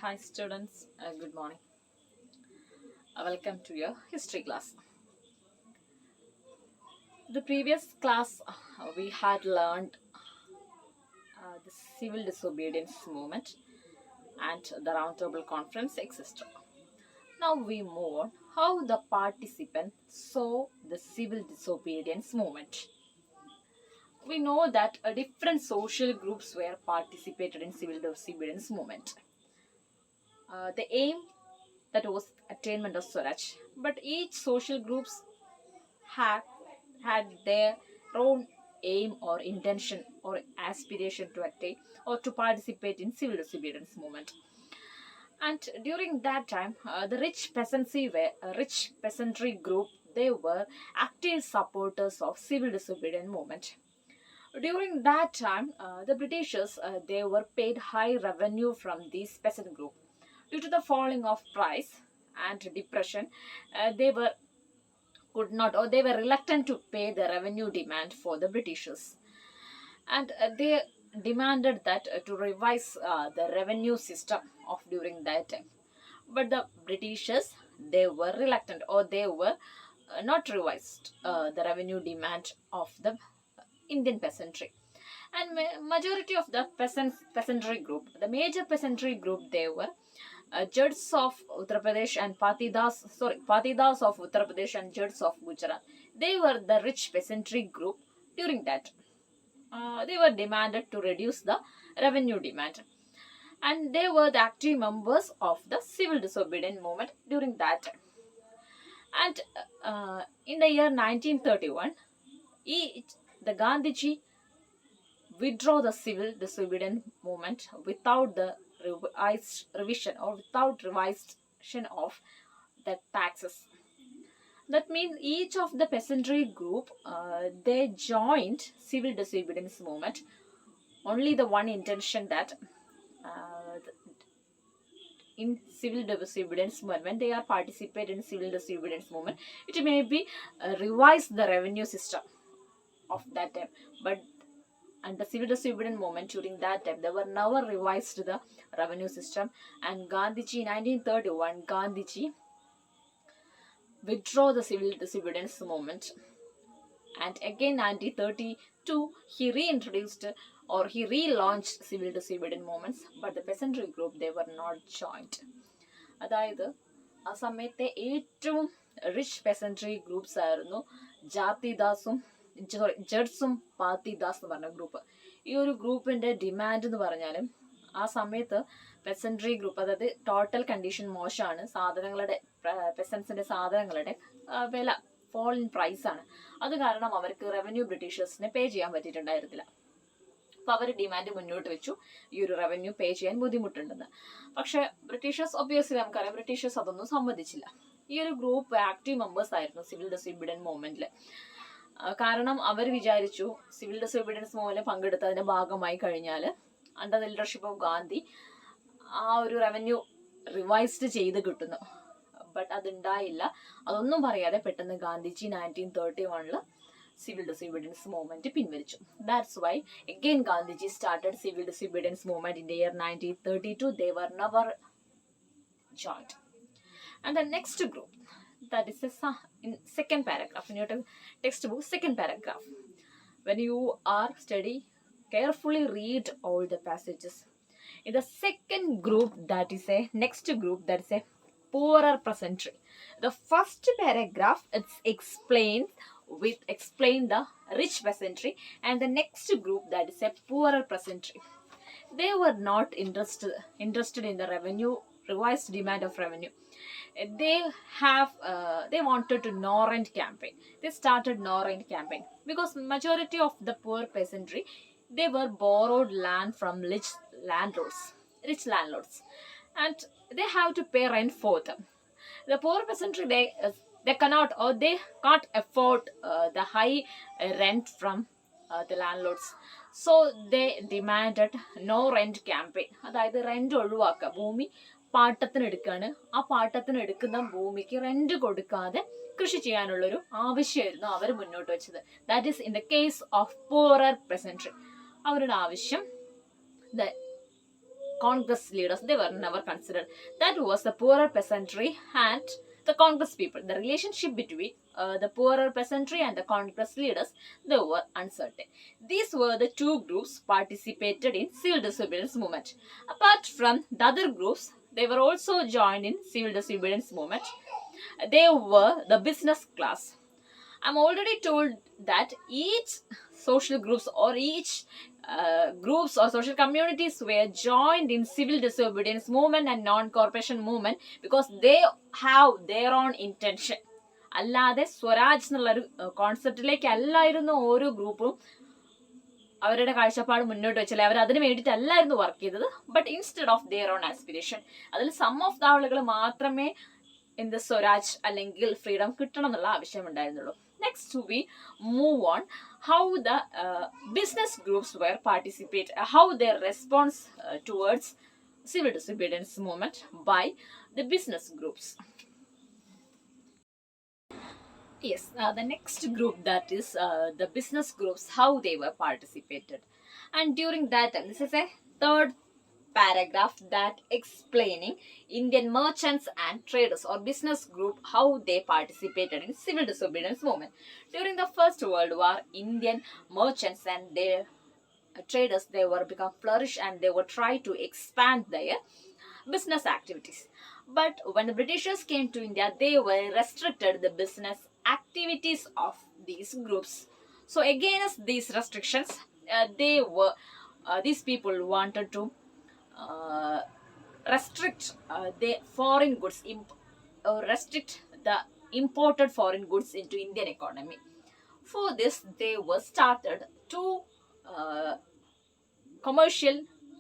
Hi students, good morning. Welcome to your history class. The previous class we had learned the civil disobedience movement and the roundtable conference, etc. Now we move on how the participants saw the civil disobedience movement. We know that different social groups were participated in civil disobedience movement. The aim that was attainment of Swaraj, but each social groups had had their own aim or intention or aspiration to attain or to participate in civil disobedience movement. And during that time, the rich peasantry were a rich peasantry group. They were active supporters of civil disobedience movement. During that time, the Britishers they were paid high revenue from this peasant group. Due to the falling of price and depression, they were could not or they were reluctant to pay the revenue demand for the Britishers. And they demanded that to revise the revenue system of during that time. But the Britishers, they were reluctant or they were not revised the revenue demand of the Indian peasantry. And majority of the peasantry group, the major peasantry group, they were Judds of Uttar Pradesh and Patidas of Uttar Pradesh and Judds of Gujarat. They were the rich peasantry group during that. They were demanded to reduce the revenue demand. And they were the active members of the civil disobedience movement during that time. And in the year 1931, the Gandhiji withdraw the civil disobedience movement without the revision or without revision of the taxes. That means each of the peasantry group they joined civil disobedience movement. Only the one intention that in civil disobedience movement, when they are participate in civil disobedience movement, it may be revise the revenue system of that time. But and the civil disobedience movement during that time, they were never revised the revenue system. And Gandhiji, 1931, Gandhiji withdraw the civil disobedience movement. And again, 1932, he reintroduced or he relaunched civil disobedience movements. But the peasantry group, they were not joined. അതായത് ആ സമയത്തെ ഏറ്റവും rich peasantry groups ആയിരുന്നു ജാതിദാസും ജഡ്സും പാത്തിദാസ് എന്ന് പറഞ്ഞ group. ഈ ഒരു ഗ്രൂപ്പിന്റെ ഡിമാൻഡ് എന്ന് പറഞ്ഞാലും ആ സമയത്ത് പെസൻട്രി ഗ്രൂപ്പ്, അതായത് ടോട്ടൽ കണ്ടീഷൻ മോശമാണ്, സാധനങ്ങളുടെ പെസൻസിന്റെ സാധനങ്ങളുടെ വില ഫോൾ ഇൻ പ്രൈസ് ആണ്. അത് കാരണം അവർക്ക് റവന്യൂ ബ്രിട്ടീഷേഴ്സിനെ പേ ചെയ്യാൻ പറ്റിയിട്ടുണ്ടായിരുന്നില്ല. അപ്പോൾ അവർ ഡിമാൻഡ് മുന്നോട്ട് വെച്ചു, ഈ ഒരു റവന്യൂ പേ ചെയ്യാൻ ബുദ്ധിമുട്ടുണ്ടെന്ന്. പക്ഷെ ബ്രിട്ടീഷേഴ്സ് ഒബ്വിയസ്ലി നമുക്കറിയാം, ബ്രിട്ടീഷേഴ്സ് അതൊന്നും സമ്മതിച്ചില്ല. ഈ ഒരു ഗ്രൂപ്പ് ആക്റ്റീവ് മെമ്പേഴ്സ് ആയിരുന്നു സിവിൽ ഡിസോബീഡിയൻസ് മൂവ്മെന്റിൽ. കാരണം അവർ വിചാരിച്ചു സിവിൽ ഡിസോബീഡിയൻസ് മൂവ്മെന്റിൽ പങ്കെടുത്തതിന്റെ ഭാഗമായി കഴിഞ്ഞാൽ under the leadership of Gandhi ആ ഒരു റവന്യൂ റിവൈസ്ഡ് ചെയ്ത് കിട്ടുന്നു. ബട്ട് അതുണ്ടായില്ല. അതൊന്നും പറയാതെ പെട്ടെന്ന് Gandhiji 1931 civil disobedience movement pinvalichu. That's why again Gandhiji started civil disobedience movement in the year 1932. They were never joined. And the next group, that is in second paragraph in your textbook, second paragraph. When you are study, carefully read all the passages. In the second group, that is a next group, that is a poorer peasantry. The first paragraph explain the rich peasantry, and the next group, that is a poorer peasantry. They were not interested in the revised demand of revenue. They wanted to no rent campaign. They started no rent campaign because majority of the poor peasantry, they were borrowed land from rich landlords, and they have to pay rent for them. The poor peasantry, they cannot or they can't afford the high rent from the landlords. So they demanded no rent campaign. അതായത് rent ഒഴിവാക്കുക, ഭൂമി പാട്ടത്തിന് എടുക്കുകയാണ്, ആ പാട്ടത്തിന് എടുക്കുന്ന ഭൂമിക്ക് rent കൊടുക്കാതെ കൃഷി ചെയ്യാനുള്ളൊരു ആവശ്യമായിരുന്നു അവർ മുന്നോട്ട് വെച്ചത്. That is in the case of poorer peasantry. അവരുടെ ആവശ്യം congress leaders, they were never considered. That was the poorer peasantry and the congress people. The relationship between the poorer peasantry and the congress leaders, they were uncertain. These were the two groups participated in civil disobedience movement. Apart from the other groups, they were also joined in civil disobedience movement. They were the business class. I'm already told that each social groups or each groups or social communities were joined in civil disobedience movement and non-corporation movement because they have their own intention. അല്ലാതെ സ്വരാജ് എന്നുള്ളൊരു കോൺസെപ്റ്റിലേക്ക് അല്ലായിരുന്നു ഓരോ ഗ്രൂപ്പും അവരുടെ കാഴ്ചപ്പാട് മുന്നോട്ട് വെച്ചാൽ അവർ അതിന് വേണ്ടിയിട്ടല്ലായിരുന്നു വർക്ക് ചെയ്തത്. But instead of their own aspiration, അതിൽ സം ഓഫ് ദ ആളുകൾ മാത്രമേ എന്ത് സ്വരാജ് അല്ലെങ്കിൽ ഫ്രീഡം കിട്ടണം എന്നുള്ള ആവശ്യമുണ്ടായിരുന്നുള്ളൂ. Next we move on how the business groups were participate, how their response towards civil disobedience movement by the business groups. Yes, the next group, that is the business groups, how they were participated. And during that time, this is a third paragraph that explaining Indian merchants and traders or business group, how they participated in civil disobedience movement. During the First World War, Indian merchants and their traders, they were become flourish and they were try to expand their business activities. But when the Britishers came to India, they were restricted the business activities of these groups. So against these restrictions, these people wanted to restrict the foreign goods, restrict the imported foreign goods into Indian economy. For this, they were started two commercial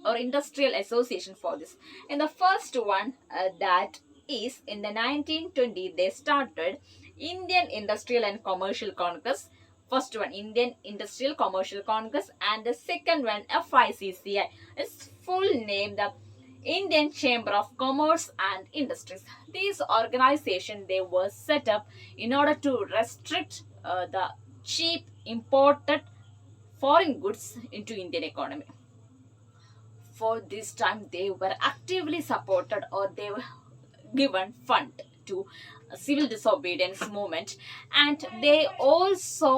or industrial association for this. In the first one, that is in the 1920, they started Indian Industrial and Commercial Congress. First one, Indian Industrial Commercial Congress, and the second one, FICCI. Its full name, the Indian Chamber of Commerce and Industries. These organizations, they were set up in order to restrict the cheap imported foreign goods into Indian economy. For this time, they were actively supported or they were given fund to civil disobedience movement, and they also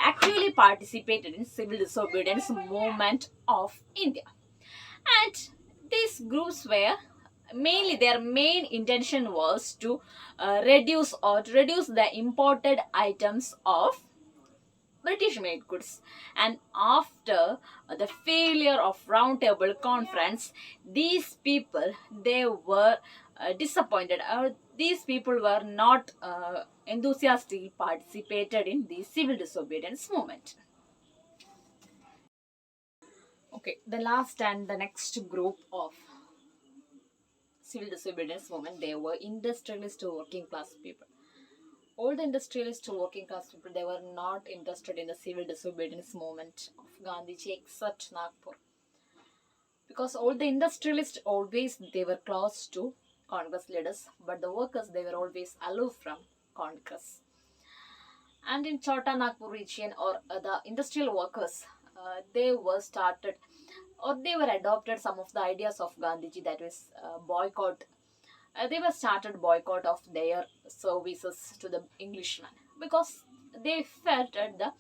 actively participated in civil disobedience movement of India. And these groups were mainly, their main intention was to reduce the imported items of British made goods. And after the failure of Round Table Conference, these people, they were disappointed. These people were not enthusiastically participated in the civil disobedience movement. Okay, the last and the next group of civil disobedience movement, they were industrialist working class people. All the industrialist working class people, they were not interested in the civil disobedience movement of Gandhiji except Nagpur. Because all the industrialists always, they were close to Congress leaders, but the workers, they were always aloof from Congress. And in Chota Nagpur region, or the industrial workers, they were started or they were adopted some of the ideas of Gandhiji, that was boycott. They were started boycott of their services to the Englishmen because they felt that the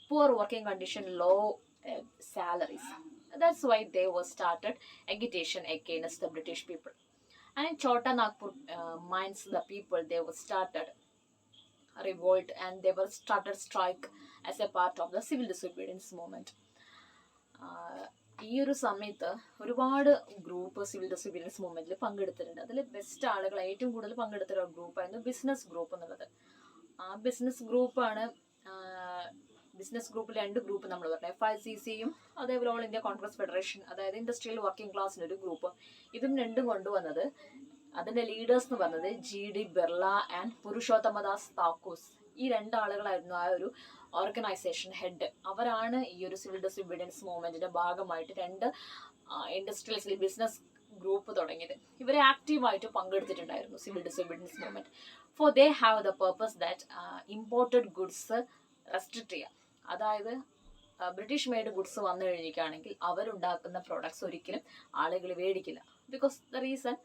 poor working condition, low salaries. That's why they were started agitation against the British people. And in Chota Nagpur mines, the people, they were started revolt and they were started strike as a part of the civil disobedience movement. ഈ ഒരു സമയത്ത് ഒരുപാട് group civil disobedience മൂവ്മെന്റിൽ പങ്കെടുത്തിട്ടുണ്ട്. അതിൽ best ആളുകൾ ഏറ്റവും കൂടുതൽ പങ്കെടുത്ത ഒരു ഗ്രൂപ്പായിരുന്നു ബിസിനസ് ഗ്രൂപ്പ് എന്നുള്ളത്. ആ ബിസിനസ് ഗ്രൂപ്പാണ്, ബിസിനസ് ഗ്രൂപ്പിൽ രണ്ട് ഗ്രൂപ്പ് നമ്മൾ പറഞ്ഞു, FICCയും അതേപോലെ ഓൾ ഇന്ത്യ കോൺഗ്രസ് ഫെഡറേഷൻ, അതായത് ഇൻഡസ്ട്രിയൽ വർക്കിംഗ് ക്ലാസ്സിൻ്റെ ഒരു ഗ്രൂപ്പ്. ഇതും രണ്ടും കൊണ്ടുവന്നത്, അതിൻ്റെ ലീഡേഴ്സ് എന്ന് പറഞ്ഞത് GD ബിർള ആൻഡ് പുരുഷോത്തമദാസ് താക്കൂസ്. ഈ രണ്ടാളുകളായിരുന്നു ആ ഒരു ഓർഗനൈസേഷൻ ഹെഡ്. അവരാണ് ഈ ഒരു സിവിൽ ഡിസോബീഡിയൻസ് മൂവ്മെന്റിന്റെ ഭാഗമായിട്ട് രണ്ട് ഇൻഡസ്ട്രിയൽ ബിസിനസ് ഗ്രൂപ്പ് തുടങ്ങിയത്. ഇവരെ ആക്റ്റീവായിട്ട് പങ്കെടുത്തിട്ടുണ്ടായിരുന്നു civil disobedience movement. For they have the purpose that imported goods restrict ചെയ്യുക. അതായത് ബ്രിട്ടീഷ് മെയ്ഡ് ഗുഡ്സ് വന്നു കഴിഞ്ഞിരിക്കുകയാണെങ്കിൽ അവരുണ്ടാക്കുന്ന പ്രോഡക്ട്സ് ഒരിക്കലും ആളുകൾ മേടിക്കില്ല. Because the reason,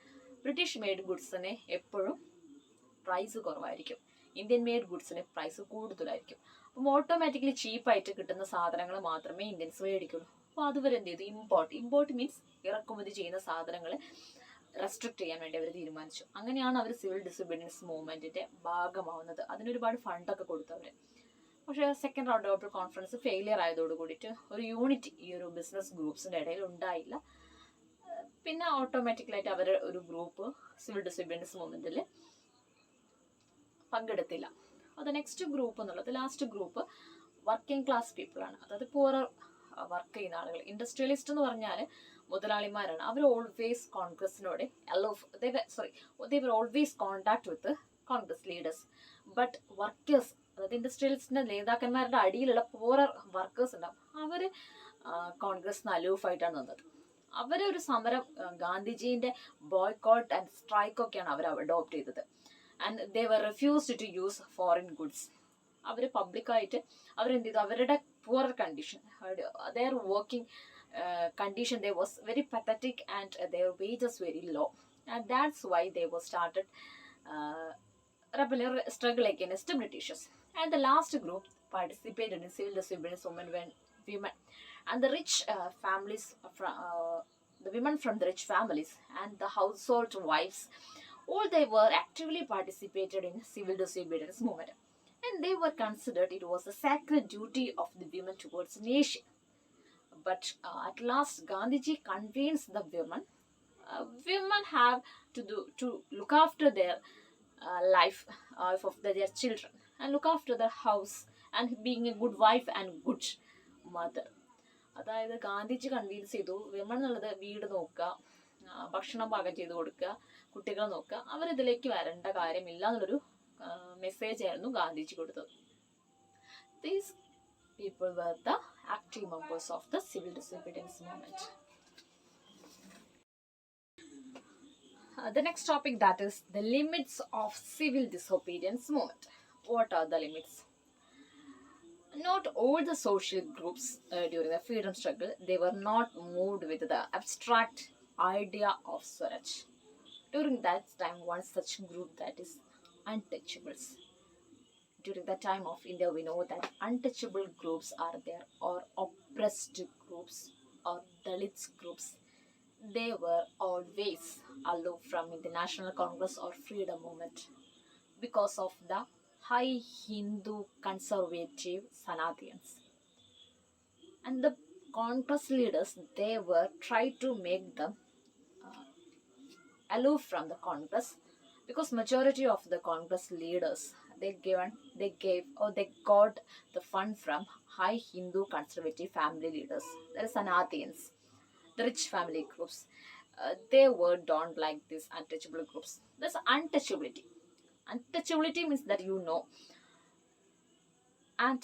British made ഗുഡ്സിന് എപ്പോഴും പ്രൈസ് കുറവായിരിക്കും, ഇന്ത്യൻ മെയ്ഡ് ഗുഡ്സിന് പ്രൈസ് കൂടുതലായിരിക്കും. അപ്പം ഓട്ടോമാറ്റിക്കലി ചീപ്പായിട്ട് കിട്ടുന്ന സാധനങ്ങൾ മാത്രമേ ഇന്ത്യൻസ് മേടിക്കുള്ളൂ. അപ്പോൾ അതുവരെ എന്ത് ചെയ്തു, ഇമ്പോർട്ട് മീൻസ് ഇറക്കുമതി ചെയ്യുന്ന സാധനങ്ങൾ റെസ്ട്രിക്ട് ചെയ്യാൻ വേണ്ടി അവർ തീരുമാനിച്ചു. അങ്ങനെയാണ് അവർ സിവിൽ ഡിസൊബീഡിയൻസ് മൂവ്മെന്റിന്റെ ഭാഗമാവുന്നത്. അതിനൊരുപാട് ഫണ്ടൊക്കെ കൊടുത്തു അവർ. പക്ഷേ second round of conference failure ആയതോട് കൂടിയിട്ട് ഒരു യൂണിറ്റി ഈ ഒരു ബിസിനസ് ഗ്രൂപ്പ്സിന്റെ ഇടയിൽ ഉണ്ടായില്ല. പിന്നെ ഓട്ടോമാറ്റിക്കലായിട്ട് അവർ ഒരു ഗ്രൂപ്പ് സിവിൽ ഡിസൊബീഡിയൻസ് മൂവ്മെന്റിൽ പങ്കെടുത്തില്ല. അത് നെക്സ്റ്റ് ഗ്രൂപ്പ് എന്നുള്ളത്, last group working class people ആണ്. അതായത് പൂറർ വർക്ക് ചെയ്യുന്ന ആളുകൾ. ഇൻഡസ്ട്രിയലിസ്റ്റ് എന്ന് പറഞ്ഞാൽ മുതലാളിമാരാണ്. അവർ ഓൾവേസ് കോൺഗ്രസിനോട് always contact with Congress leaders. But workers, അതായത് ഇൻഡസ്ട്രിയലിസ്റ്റിന്റെ നേതാക്കന്മാരുടെ അടിയിലുള്ള പൂറർ വർക്കേഴ്സ് ഉണ്ടാവും, അവർ കോൺഗ്രസിന് അലൂഫായിട്ടാണ് നിന്നത്. അവരൊരു സമരം, ഗാന്ധിജീന്റെ ബോയ്കോട്ട് ആൻഡ് സ്ട്രൈക്ക് ഒക്കെയാണ് അവർ അഡോപ്റ്റ് ചെയ്തത്. And they were refused to use foreign goods. അവർ പബ്ലിക്കായിട്ട് അവരെന്ത് ചെയ്തു, അവരുടെ poor condition, their working condition, they was very pathetic and their wages very low, and that's why they was started rebellion struggle against Britishers. And the last group participated in civil disobedience movement when women and the rich families the women from the rich families and the household wives, all they were actively participated in civil disobedience movement, and they were considered it was a sacred duty of the women towards nation. But at last Gandhiji convinced the women have to look after their life of their children and look after their house and being a good wife and good mother. അതായത് Gandhiji convince ചെയ്തു women എന്നുള്ളത് വീട് നോക്കുക, ഭക്ഷണം പാകം ചെയ്ത് കൊടുക്കുക, കുട്ടികളെ നോക്കുക, അവരിതിലേക്ക് വരേണ്ട കാര്യമില്ല എന്നുള്ളൊരു മെസ്സേജ് ആയിരുന്നു ഗാന്ധിജി കൊടുത്തത്. These people were the active members of the civil disobedience movement. The next topic, that is the limits of civil disobedience movement. What are the limits? Not all the social groups during the freedom struggle, they were not moved with the abstract idea of Swaraj. During that time, one such group, that is untouchables. During the time of India, we know that untouchable groups are there, or oppressed groups, or Dalits groups. They were always aloof from the National Congress or Freedom Movement because of the high Hindu conservative Sanathians. And the Congress leaders, they were tried to make them aloof from the Congress, because majority of the Congress leaders, they got the fund from high Hindu conservative family leaders, that is Sanathians, the rich family groups. They don't like these untouchable groups. There's untouchability. Untouchability means that and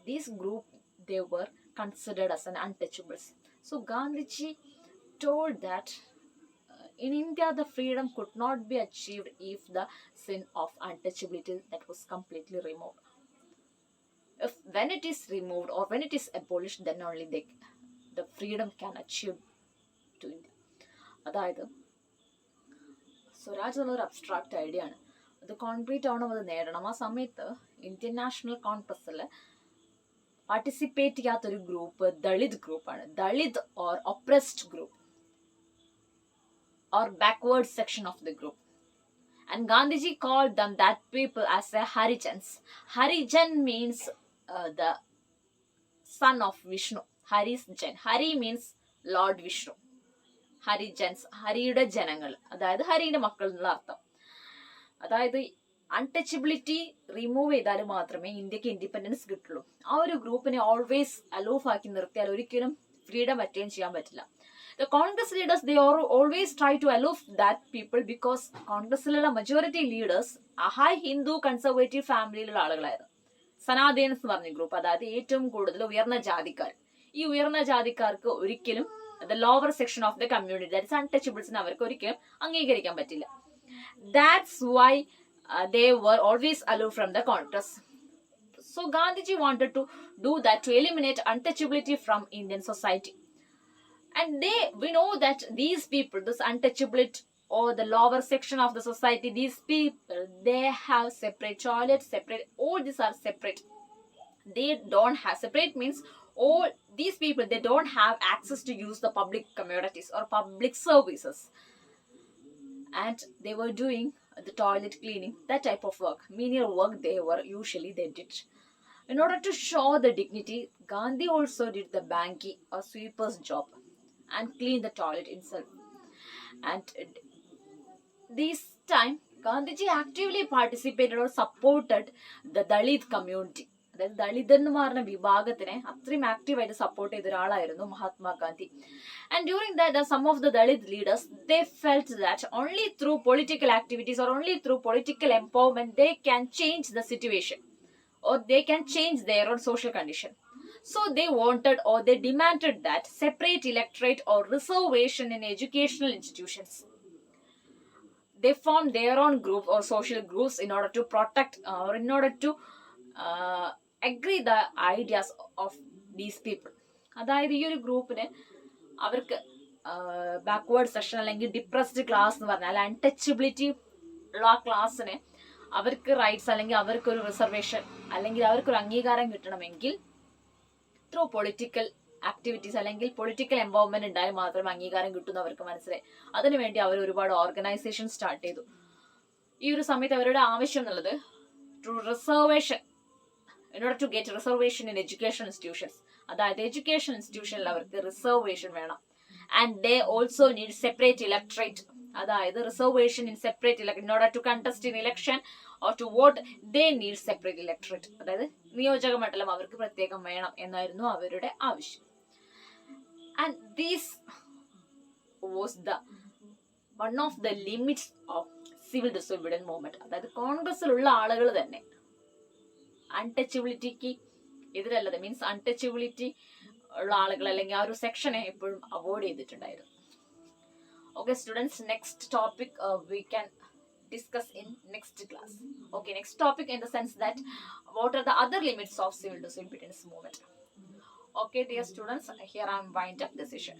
this group, they were considered as an untouchables. So Gandhiji told that in India, the freedom could not be achieved if the sin of untouchability that was completely removed. When it is removed or when it is abolished, then only the freedom can achieve to India. അതായത് സ്വരാജ് എന്നുള്ളൊരു abstract idea ആണ്. അത് concrete ആവണം, അത് നേടണം. ആ സമയത്ത് Indian national കോൺഗ്രസ്സിൽ പാർട്ടിസിപ്പേറ്റ് ചെയ്യാത്തൊരു ഗ്രൂപ്പ് ദളിത് ഗ്രൂപ്പാണ്. Dalit or oppressed group or backward section of the group, and Gandhiji called them that people as a Harijans. Harijan means the son of Vishnu. Harijan, Hari means Lord Vishnu. Harijans, ഹരിയുടെ ജനങ്ങൾ, അതായത് ഹരിയുടെ മക്കൾ എന്നുള്ള അർത്ഥം. അതായത് untouchability remove ചെയ്താൽ മാത്രമേ ഇന്ത്യക്ക് ഇൻഡിപെൻഡൻസ് കിട്ടുള്ളൂ. ആ ഒരു ഗ്രൂപ്പിനെ ഓൾവേസ് അലൂഫ് ആക്കി നിർത്തിയാൽ ഒരിക്കലും ഫ്രീഡം അറ്റൈൻ ചെയ്യാൻ പറ്റില്ല. The Congress leaders, they always try to aloof that people because കോൺഗ്രസിലുള്ള majority leaders a high Hindu conservative ഫാമിലിയിലുള്ള ആളുകളായിരുന്നു. സനാതൻസ് എന്ന് പറഞ്ഞ ഗ്രൂപ്പ്, അതായത് ഏറ്റവും കൂടുതൽ ഉയർന്ന ജാതിക്കാർ. ഈ ഉയർന്ന ജാതിക്കാർക്ക് ഒരിക്കലും the lower section of the community, that is untouchables, അവർക്ക് ഒരിക്കലും അംഗീകരിക്കാൻ പറ്റില്ല. That's why they were always aloof from the Congress. So Gandhiji wanted to do that to eliminate untouchability from Indian society. And we know that these people, this untouchability or the lower section of the society, these people, they have separate toilets, separate, all these are separate. They don't have, separate means all these people, they don't have access to use the public commodities or public services, and they were doing the toilet cleaning, that type of work, menial work they did. In order to show the dignity, Gandhi also did the banki or sweeper's job and cleaned the toilet himself. And this time, Gandhiji actively participated or supported the Dalit community. അതായത് ദളിതന്മാരുടെ വിഭാഗത്തിനെ അത്രയും ആക്റ്റീവായിട്ട് support ചെയ്ത ഒരാളായിരുന്നു Mahatma Gandhi. And during that, some of the Dalit leaders, they felt that only through political activities or only through political empowerment they can change the situation or they can change their own social condition. So they wanted or they demanded that separate electorate or reservation in educational institutions. They formed their own group or social groups in order to protect or in order to agree the ideas of these people. അതായത് ഈ ഒരു ഗ്രൂപ്പിന് അവർക്ക് backward section അല്ലെങ്കിൽ depressed class എന്ന് പറഞ്ഞാൽ untouchability ഉള്ള ആ ക്ലാസ്സിന് അവർക്ക് റൈറ്റ്സ് അല്ലെങ്കിൽ അവർക്കൊരു റിസർവേഷൻ അല്ലെങ്കിൽ അവർക്കൊരു അംഗീകാരം കിട്ടണമെങ്കിൽ ത്രൂ പൊളിറ്റിക്കൽ ആക്ടിവിറ്റീസ് അല്ലെങ്കിൽ പൊളിറ്റിക്കൽ എംപവർമെന്റ് ഉണ്ടായാൽ മാത്രമേ അംഗീകാരം കിട്ടുമെന്ന് അവർക്ക് മനസ്സിലായി. അതിനുവേണ്ടി അവർ ഒരുപാട് ഓർഗനൈസേഷൻ സ്റ്റാർട്ട് ചെയ്തു. ഈ ഒരു സമയത്ത് അവരുടെ ആവശ്യം എന്നുള്ളത് to reservation, in order to get reservation in education institutions. അതായത് എഡ്യൂക്കേഷൻ ഇൻസ്റ്റിറ്റ്യൂഷനിൽ അവർക്ക് റിസർവേഷൻ വേണം. And they also need separate electorate, അതായത് reservation in separate in order to contest in election or to vote they need separate electorate, അതായത് നിയോജക മണ്ഡലം അവർക്ക് പ്രത്യേകം വേണം എന്നായിരുന്നു അവരുടെ ആവശ്യം. And these was the one of the limits of civil disobedience movement. അതായത് കോൺഗ്രസിലുള്ള ആളുകൾ തന്നെ അൺടച്ചബിലിറ്റിക്ക് എതിരല്ലത്, മീൻസ് അൺടച്ചബിലിറ്റി ഉള്ള ആളുകൾ അല്ലെങ്കിൽ ആ ഒരു സെക്ഷനെ എപ്പോഴും അവോയ്ഡ് ചെയ്തിട്ടുണ്ടായിരുന്നു. Okay students, next topic we can discuss in next class. Okay, next topic in the sense that what are the other limits of civil disobedience movement. Okay dear students, here I am wind up the session.